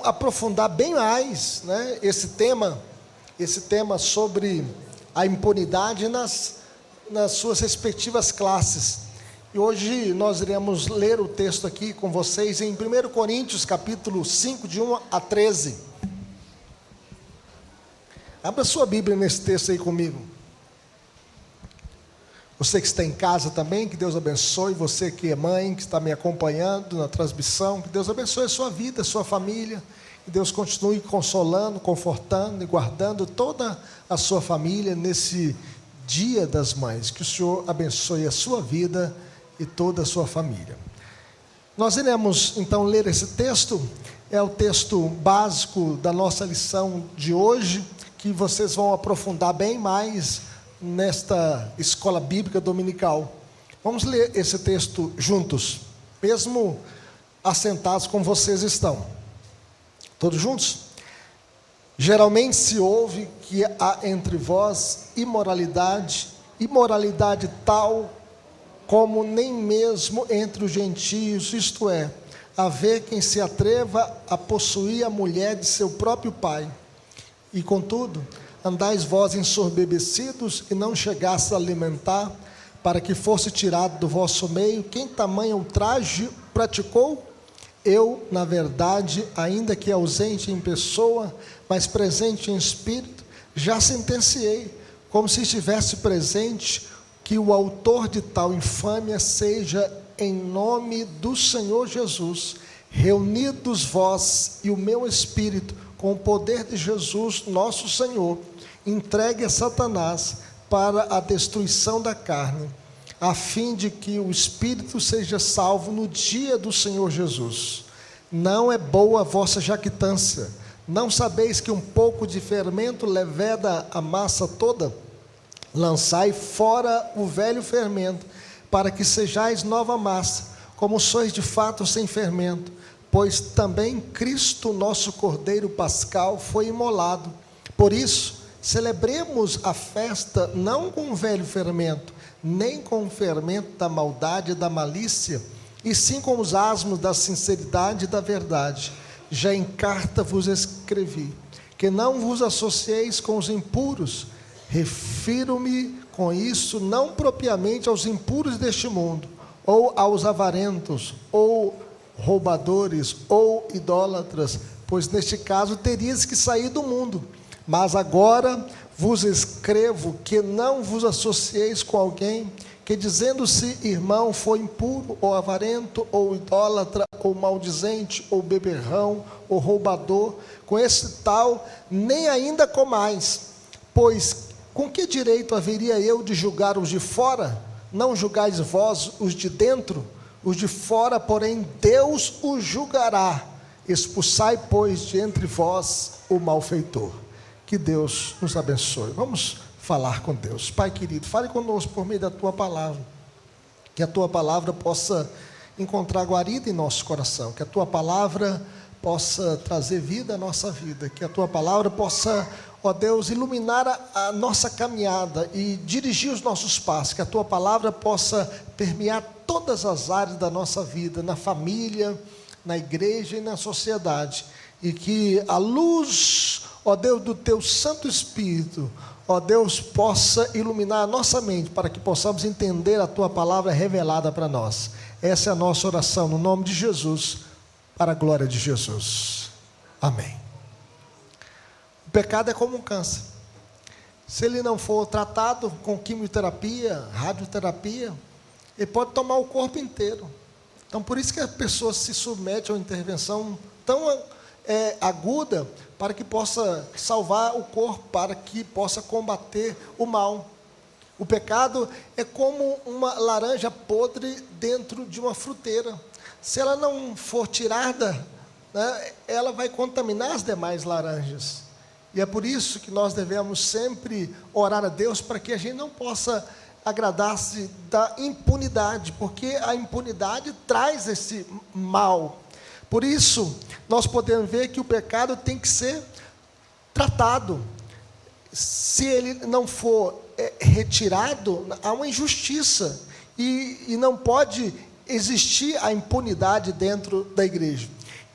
aprofundar bem mais, né, esse tema sobre a impunidade nas suas respectivas classes. E hoje nós iremos ler o texto aqui com vocês em 1 Coríntios, capítulo 5, de 1 a 13. Abra sua Bíblia nesse texto aí comigo. Você que está em casa também, que Deus abençoe. Você que é mãe, que está me acompanhando na transmissão, que Deus abençoe a sua vida, a sua família. Que Deus continue consolando, confortando e guardando toda a sua família nesse Dia das Mães. Que o Senhor abençoe a sua vida e toda a sua família. Nós iremos então ler esse texto. É o texto básico da nossa lição de hoje, que vocês vão aprofundar bem mais nesta escola bíblica dominical. Vamos ler esse texto juntos, mesmo assentados como vocês estão. Todos juntos? Geralmente se ouve que há entre vós imoralidade tal como nem mesmo entre os gentios, isto é, haver quem se atreva a possuir a mulher de seu próprio pai. E contudo, andais vós ensoberbecidos e não chegastes a alimentar, para que fosse tirado do vosso meio quem tamanho ultraje praticou? Eu, na verdade, ainda que ausente em pessoa, mas presente em espírito, já sentenciei, como se estivesse presente, que o autor de tal infâmia seja, em nome do Senhor Jesus, reunidos vós e o meu espírito, com o poder de Jesus, nosso Senhor, entregue a Satanás para a destruição da carne, a fim de que o espírito seja salvo no dia do Senhor Jesus. Não é boa a vossa jactância. Não sabeis que um pouco de fermento leveda a massa toda? Lançai fora o velho fermento, para que sejais nova massa, como sois de fato sem fermento. Pois também Cristo, nosso Cordeiro Pascal, foi imolado. Por isso, celebremos a festa não com o velho fermento, nem com o fermento da maldade e da malícia, e sim com os asmos da sinceridade e da verdade. Já em carta vos escrevi, que não vos associeis com os impuros. Refiro-me com isso não propriamente aos impuros deste mundo, ou aos avarentos, ou roubadores ou idólatras, pois neste caso terias que sair do mundo. Mas agora vos escrevo que não vos associeis com alguém que, dizendo-se irmão, foi impuro, ou avarento, ou idólatra, ou maldizente, ou beberrão, ou roubador. Com esse tal nem ainda comais, pois com que direito haveria eu de julgar os de fora? Não julgais vós os de dentro? Os de fora, porém, Deus os julgará. Expulsai, pois, de entre vós o malfeitor. Que Deus nos abençoe. Vamos falar com Deus. Pai querido, fale conosco por meio da Tua Palavra. Que a Tua Palavra possa encontrar guarida em nosso coração. Que a Tua Palavra possa trazer vida à nossa vida. Que a Tua Palavra possa, ó Deus, iluminar a nossa caminhada e dirigir os nossos passos. Que a Tua Palavra possa permear todas as áreas da nossa vida, na família, na igreja e na sociedade. E que a luz, ó Deus, do Teu Santo Espírito, ó Deus, possa iluminar a nossa mente, para que possamos entender a Tua Palavra revelada para nós. Essa é a nossa oração, no nome de Jesus, para a glória de Jesus. Amém. O pecado é como um câncer. Se ele não for tratado com quimioterapia, radioterapia, ele pode tomar o corpo inteiro. Então, por isso que a pessoa se submete a uma intervenção tão aguda, para que possa salvar o corpo, para que possa combater o mal. O pecado é como uma laranja podre dentro de uma fruteira. Se ela não for tirada, né, ela vai contaminar as demais laranjas. E é por isso que nós devemos sempre orar a Deus, para que a gente não possa agradar-se da impunidade, porque a impunidade traz esse mal. Por isso, nós podemos ver que o pecado tem que ser tratado. Se ele não for retirado, há uma injustiça, e não pode existir a impunidade dentro da igreja.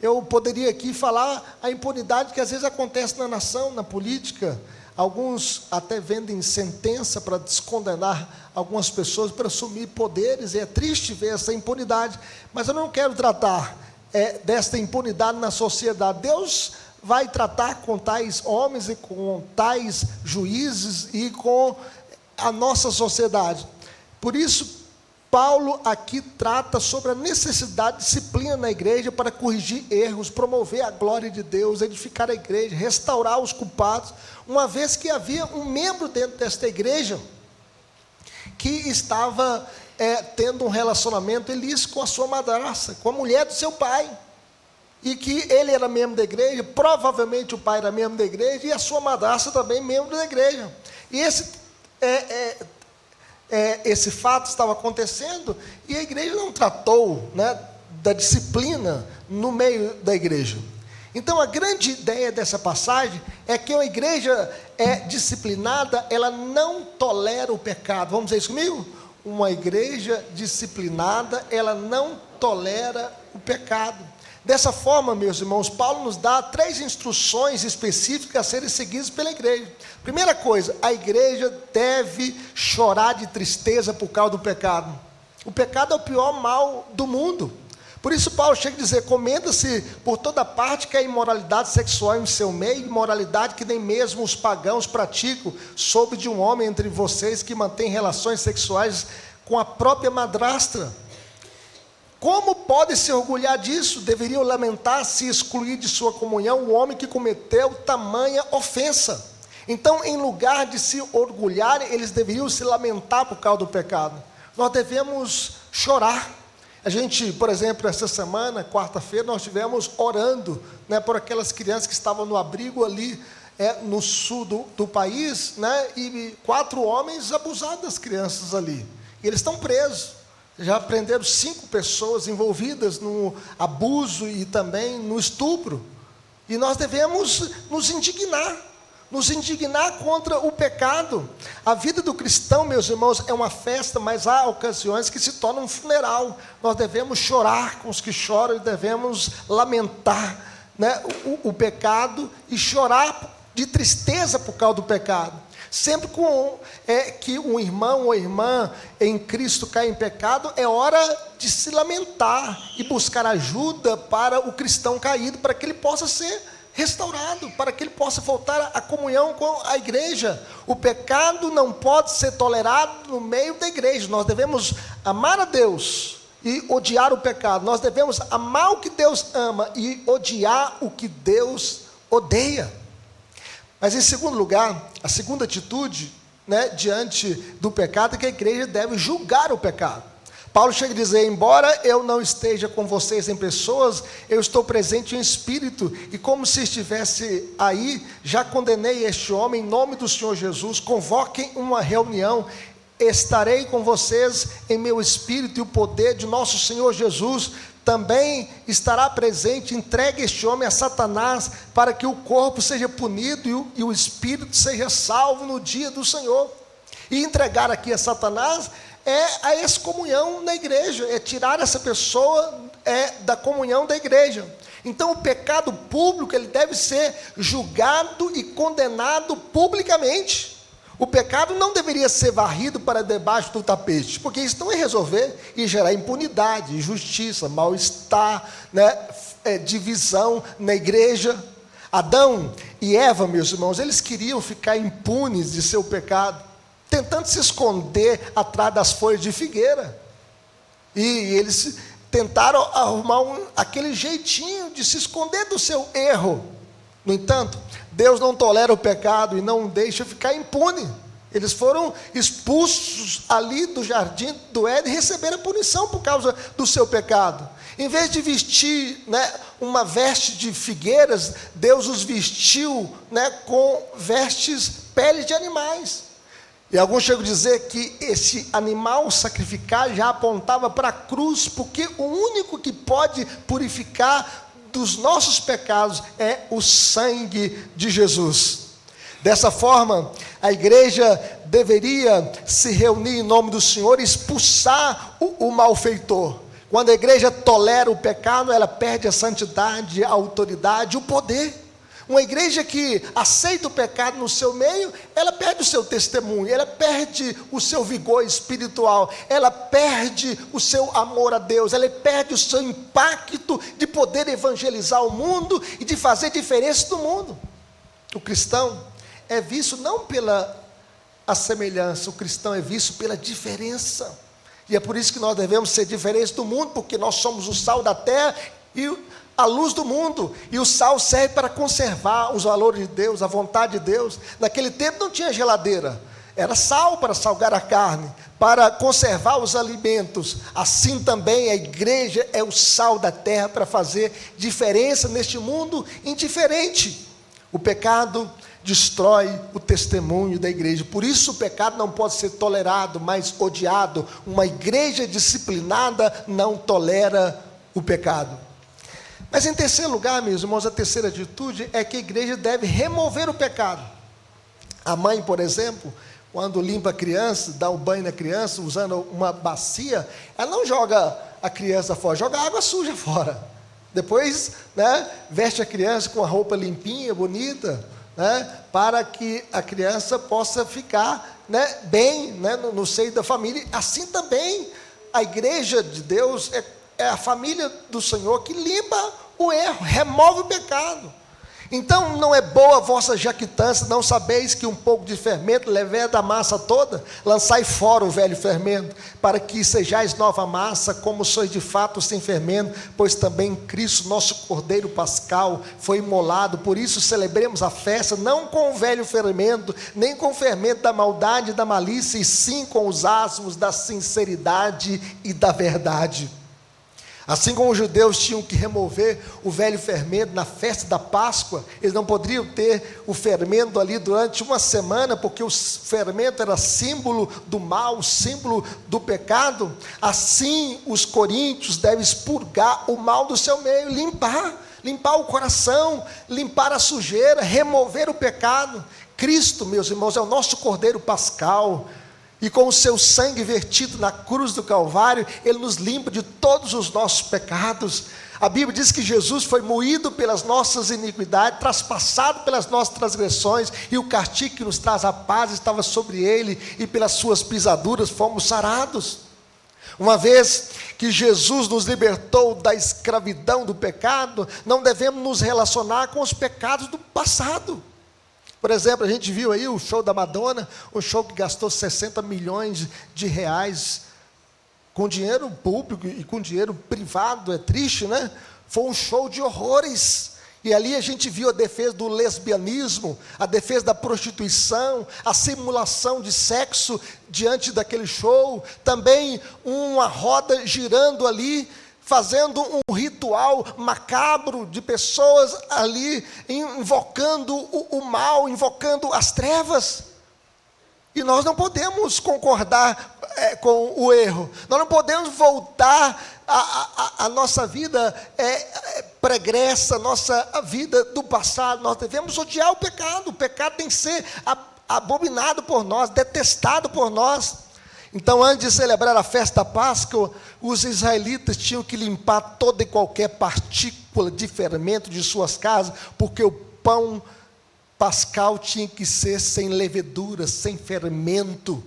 Eu poderia aqui falar a impunidade que às vezes acontece na nação, na política. Alguns até vendem sentença para descondenar algumas pessoas para assumir poderes, e é triste ver essa impunidade. Mas eu não quero tratar desta impunidade na sociedade. Deus vai tratar com tais homens e com tais juízes e com a nossa sociedade. Por isso, Paulo aqui trata sobre a necessidade de disciplina na igreja para corrigir erros, promover a glória de Deus, edificar a igreja, restaurar os culpados, uma vez que havia um membro dentro desta igreja que estava tendo um relacionamento ilícito com a sua madrasta, com a mulher do seu pai, e que ele era membro da igreja, provavelmente o pai era membro da igreja, e a sua madrasta também membro da igreja. E esse fato estava acontecendo, e a igreja não tratou, né, da disciplina no meio da igreja. Então, a grande ideia dessa passagem é que uma igreja disciplinada, ela não tolera o pecado. Vamos dizer isso comigo? Uma igreja disciplinada, ela não tolera o pecado. Dessa forma, meus irmãos, Paulo nos dá 3 instruções específicas a serem seguidas pela igreja. Primeira coisa, a igreja deve chorar de tristeza por causa do pecado. O pecado é o pior mal do mundo. Por isso Paulo chega a dizer: comenta-se por toda parte que a imoralidade sexual em seu meio, imoralidade que nem mesmo os pagãos praticam, soube de um homem entre vocês que mantém relações sexuais com a própria madrasta. Como pode se orgulhar disso? Deveriam lamentar-se e excluir de sua comunhão o homem que cometeu tamanha ofensa. Então, em lugar de se orgulhar, eles deveriam se lamentar por causa do pecado. Nós devemos chorar. A gente, por exemplo, essa semana, quarta-feira, nós estivemos orando, né, por aquelas crianças que estavam no abrigo ali no sul do país, né, e 4 homens abusaram das crianças ali. E eles estão presos. Já prenderam 5 pessoas envolvidas no abuso e também no estupro. E nós devemos nos indignar contra o pecado. A vida do cristão, meus irmãos, é uma festa, mas há ocasiões que se torna um funeral. Nós devemos chorar com os que choram e devemos lamentar, né, o pecado e chorar de tristeza por causa do pecado. Sempre que um irmão ou irmã em Cristo cai em pecado, é hora de se lamentar e buscar ajuda para o cristão caído, para que ele possa ser restaurado, para que ele possa voltar à comunhão com a igreja. O pecado não pode ser tolerado no meio da igreja. Nós devemos amar a Deus e odiar o pecado. Nós devemos amar o que Deus ama e odiar o que Deus odeia. Mas, em segundo lugar, a segunda atitude, né, diante do pecado é que a igreja deve julgar o pecado. Paulo chega a dizer: embora eu não esteja com vocês em pessoas, eu estou presente em espírito, e como se estivesse aí, já condenei este homem em nome do Senhor Jesus. Convoquem uma reunião, estarei com vocês em meu espírito, e o poder de nosso Senhor Jesus também estará presente. Entregue este homem a Satanás, para que o corpo seja punido e o espírito seja salvo no dia do Senhor. E entregar aqui a Satanás é a excomunhão na igreja, é tirar essa pessoa da comunhão da igreja. Então, o pecado público, ele deve ser julgado e condenado publicamente. O pecado não deveria ser varrido para debaixo do tapete, porque isso não é resolver e gerar impunidade, injustiça, mal-estar, né, divisão na igreja. Adão e Eva, meus irmãos, eles queriam ficar impunes de seu pecado, tentando se esconder atrás das folhas de figueira. E eles tentaram arrumar aquele jeitinho de se esconder do seu erro. No entanto, Deus não tolera o pecado e não o deixa ficar impune. Eles foram expulsos ali do jardim do Éden e receberam a punição por causa do seu pecado. Em vez de vestir, né, uma veste de figueiras, Deus os vestiu, né, com vestes, peles de animais. E alguns chegam a dizer que esse animal sacrificado já apontava para a cruz, porque o único que pode purificar dos nossos pecados é o sangue de Jesus. Dessa forma, a igreja deveria se reunir em nome do Senhor e expulsar o malfeitor. Quando a igreja tolera o pecado, ela perde a santidade, a autoridade, o poder. Uma igreja que aceita o pecado no seu meio, ela perde o seu testemunho, ela perde o seu vigor espiritual, ela perde o seu amor a Deus, ela perde o seu impacto de poder evangelizar o mundo e de fazer diferença no mundo. O cristão é visto não pela a semelhança, o cristão é visto pela diferença. E é por isso que nós devemos ser diferentes do mundo, porque nós somos o sal da terra e a luz do mundo, e o sal serve para conservar os valores de Deus, a vontade de Deus. Naquele tempo não tinha geladeira, era sal para salgar a carne, para conservar os alimentos. Assim também a igreja é o sal da terra para fazer diferença neste mundo indiferente. O pecado destrói o testemunho da igreja, por isso o pecado não pode ser tolerado, mas odiado. Uma igreja disciplinada não tolera o pecado. Mas em terceiro lugar, meus irmãos, a terceira atitude é que a igreja deve remover o pecado. A mãe, por exemplo, quando limpa a criança, dá um banho na criança, usando uma bacia, ela não joga a criança fora, joga água suja fora. Depois, veste a criança com a roupa limpinha, bonita, para que a criança possa ficar bem no seio da família. Assim também, a igreja de Deus é a família do Senhor que limpa o erro, remove o pecado. Então não é boa a vossa jactância, não sabeis que um pouco de fermento leveda a massa toda? Lançai fora o velho fermento, para que sejais nova massa, como sois de fato sem fermento, pois também Cristo, nosso Cordeiro Pascal, foi imolado. Por isso celebremos a festa, não com o velho fermento, nem com o fermento da maldade e da malícia, e sim com os asmos da sinceridade e da verdade. Assim como os judeus tinham que remover o velho fermento na festa da Páscoa, eles não poderiam ter o fermento ali durante uma semana, porque o fermento era símbolo do mal, símbolo do pecado. Assim os coríntios devem expurgar o mal do seu meio, limpar o coração, limpar a sujeira, remover o pecado. Cristo, meus irmãos, é o nosso Cordeiro Pascal, e com o seu sangue vertido na cruz do Calvário, Ele nos limpa de todos os nossos pecados. A Bíblia diz que Jesus foi moído pelas nossas iniquidades, traspassado pelas nossas transgressões, e o castigo que nos traz a paz estava sobre Ele, e pelas suas pisaduras fomos sarados. Uma vez que Jesus nos libertou da escravidão do pecado, não devemos nos relacionar com os pecados do passado. Por exemplo, a gente viu aí o show da Madonna, um show que gastou 60 milhões de reais com dinheiro público e com dinheiro privado. É triste, né? Foi um show de horrores. E ali a gente viu a defesa do lesbianismo, a defesa da prostituição, a simulação de sexo diante daquele show. Também uma roda girando ali, fazendo um ritual macabro de pessoas ali, invocando o mal, invocando as trevas. E nós não podemos concordar com o erro, nós não podemos voltar a nossa vida pregressa, a vida do passado. Nós devemos odiar o pecado tem que ser abominado por nós, detestado por nós. Então, antes de celebrar a festa da Páscoa, os israelitas tinham que limpar toda e qualquer partícula de fermento de suas casas, porque o pão pascal tinha que ser sem levedura, sem fermento.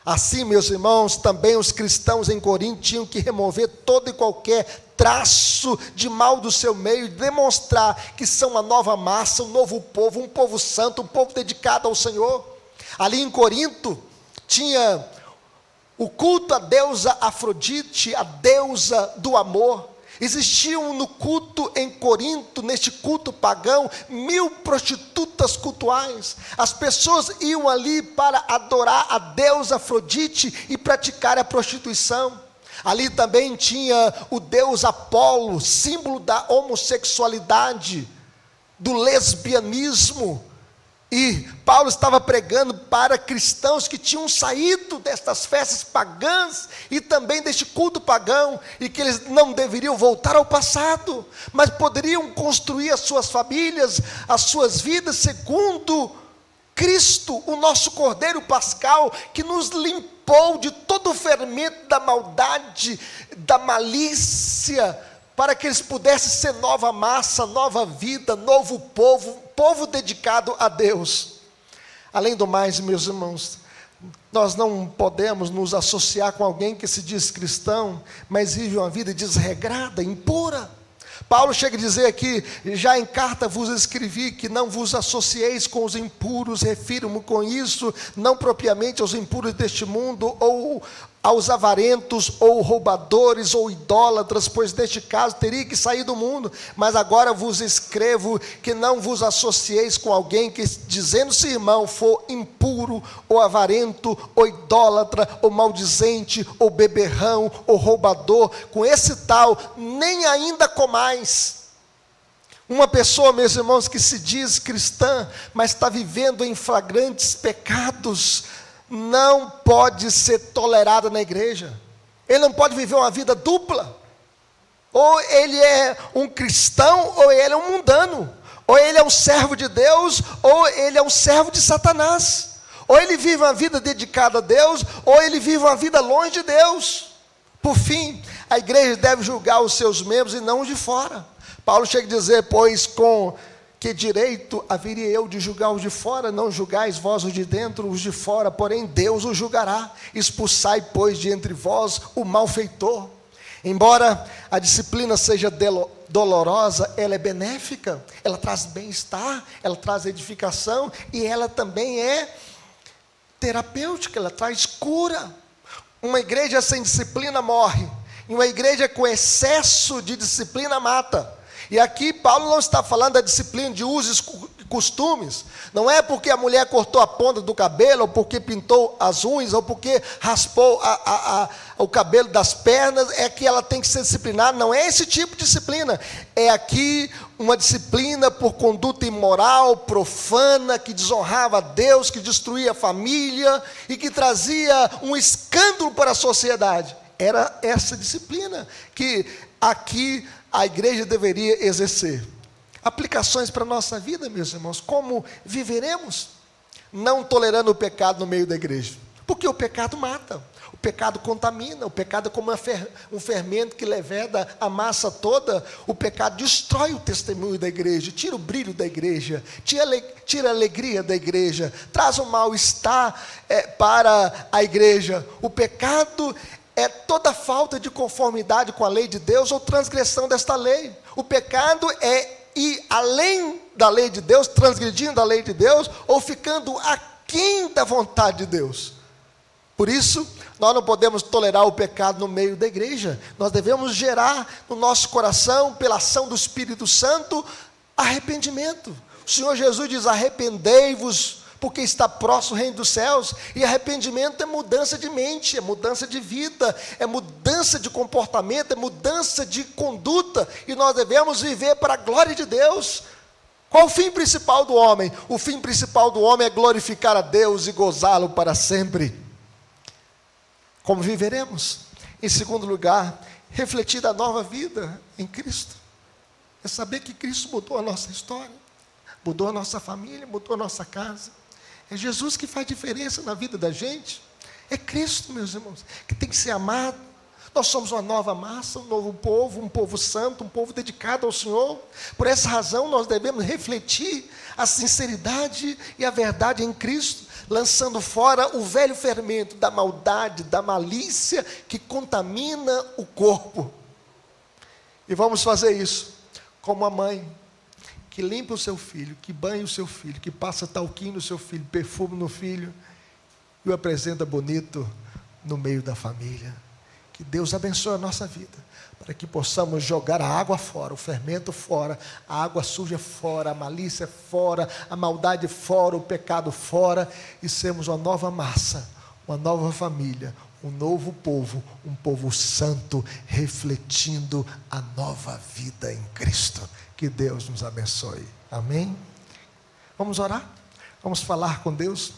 Assim, meus irmãos, também os cristãos em Corinto tinham que remover todo e qualquer traço de mal do seu meio, e demonstrar que são uma nova massa, um novo povo, um povo santo, um povo dedicado ao Senhor. Ali em Corinto, tinha o culto à deusa Afrodite, a deusa do amor. Existiam no culto em Corinto, neste culto pagão, 1000 prostitutas cultuais. As pessoas iam ali para adorar a deusa Afrodite e praticar a prostituição. Ali também tinha o deus Apolo, símbolo da homossexualidade, do lesbianismo. E Paulo estava pregando para cristãos que tinham saído destas festas pagãs e também deste culto pagão, e que eles não deveriam voltar ao passado, mas poderiam construir as suas famílias, as suas vidas segundo Cristo, o nosso Cordeiro Pascal, que nos limpou limpou de todo o fermento da maldade, da malícia, para que eles pudessem ser nova massa, nova vida, novo povo, povo dedicado a Deus. Além do mais, meus irmãos, nós não podemos nos associar com alguém que se diz cristão, mas vive uma vida desregrada, impura. Paulo chega a dizer aqui: já em carta vos escrevi que não vos associeis com os impuros, refiro-me com isso, não propriamente aos impuros deste mundo, ou aos avarentos, ou roubadores, ou idólatras, pois neste caso teria que sair do mundo, mas agora vos escrevo que não vos associeis com alguém que, dizendo-se irmão, for impuro, ou avarento, ou idólatra, ou maldizente, ou beberrão, ou roubador, com esse tal, nem ainda comais. Uma pessoa, meus irmãos, que se diz cristã, mas está vivendo em flagrantes pecados, não pode ser tolerada na igreja. Ele não pode viver uma vida dupla. Ou ele é um cristão, ou ele é um mundano. Ou ele é um servo de Deus, ou ele é um servo de Satanás. Ou ele vive uma vida dedicada a Deus, ou ele vive uma vida longe de Deus. Por fim, a igreja deve julgar os seus membros e não os de fora. Paulo chega a dizer: pois com que direito haveria eu de julgar os de fora? Não julgais vós os de dentro, os de fora, porém Deus os julgará. Expulsai, pois, de entre vós o malfeitor. Embora a disciplina seja dolorosa, ela é benéfica, ela traz bem-estar, ela traz edificação, e ela também é terapêutica, ela traz cura. Uma igreja sem disciplina morre, e uma igreja com excesso de disciplina mata. E aqui Paulo não está falando da disciplina de usos e costumes. Não é porque a mulher cortou a ponta do cabelo, ou porque pintou as unhas, ou porque raspou o cabelo das pernas, é que ela tem que ser disciplinada. Não é esse tipo de disciplina. É aqui uma disciplina por conduta imoral, profana, que desonrava a Deus, que destruía a família e que trazia um escândalo para a sociedade. Era essa disciplina que aqui a igreja deveria exercer. Aplicações para a nossa vida, meus irmãos: como viveremos? Não tolerando o pecado no meio da igreja, porque o pecado mata, o pecado contamina, o pecado é como um fermento que leveda a massa toda. O pecado destrói o testemunho da igreja, tira o brilho da igreja, tira a alegria da igreja, traz um mal-estar para a igreja. O pecado é toda falta de conformidade com a lei de Deus ou transgressão desta lei. O pecado é ir além da lei de Deus, transgredindo a lei de Deus, ou ficando aquém da vontade de Deus. Por isso, nós não podemos tolerar o pecado no meio da igreja. Nós devemos gerar no nosso coração, pela ação do Espírito Santo, arrependimento. O Senhor Jesus diz: arrependei-vos, porque está próximo o reino dos céus. E arrependimento é mudança de mente, é mudança de vida, é mudança de comportamento, é mudança de conduta, e nós devemos viver para a glória de Deus. Qual o fim principal do homem? O fim principal do homem é glorificar a Deus e gozá-lo para sempre. Como viveremos? Em segundo lugar, refletir da nova vida em Cristo. É saber que Cristo mudou a nossa história, mudou a nossa família, mudou a nossa casa. É Jesus que faz diferença na vida da gente. É Cristo, meus irmãos, que tem que ser amado. Nós somos uma nova massa, um novo povo, um povo santo, um povo dedicado ao Senhor. Por essa razão nós devemos refletir a sinceridade e a verdade em Cristo, lançando fora o velho fermento da maldade, da malícia que contamina o corpo. E vamos fazer isso como a mãe que limpa o seu filho, que banha o seu filho, que passa talquinho no seu filho, perfume no filho, e o apresenta bonito no meio da família. Que Deus abençoe a nossa vida, para que possamos jogar a água fora, o fermento fora, a água suja fora, a malícia fora, a maldade fora, o pecado fora, e sermos uma nova massa, uma nova família, um novo povo, um povo santo, refletindo a nova vida em Cristo. Que Deus nos abençoe. Amém? Vamos orar? Vamos falar com Deus?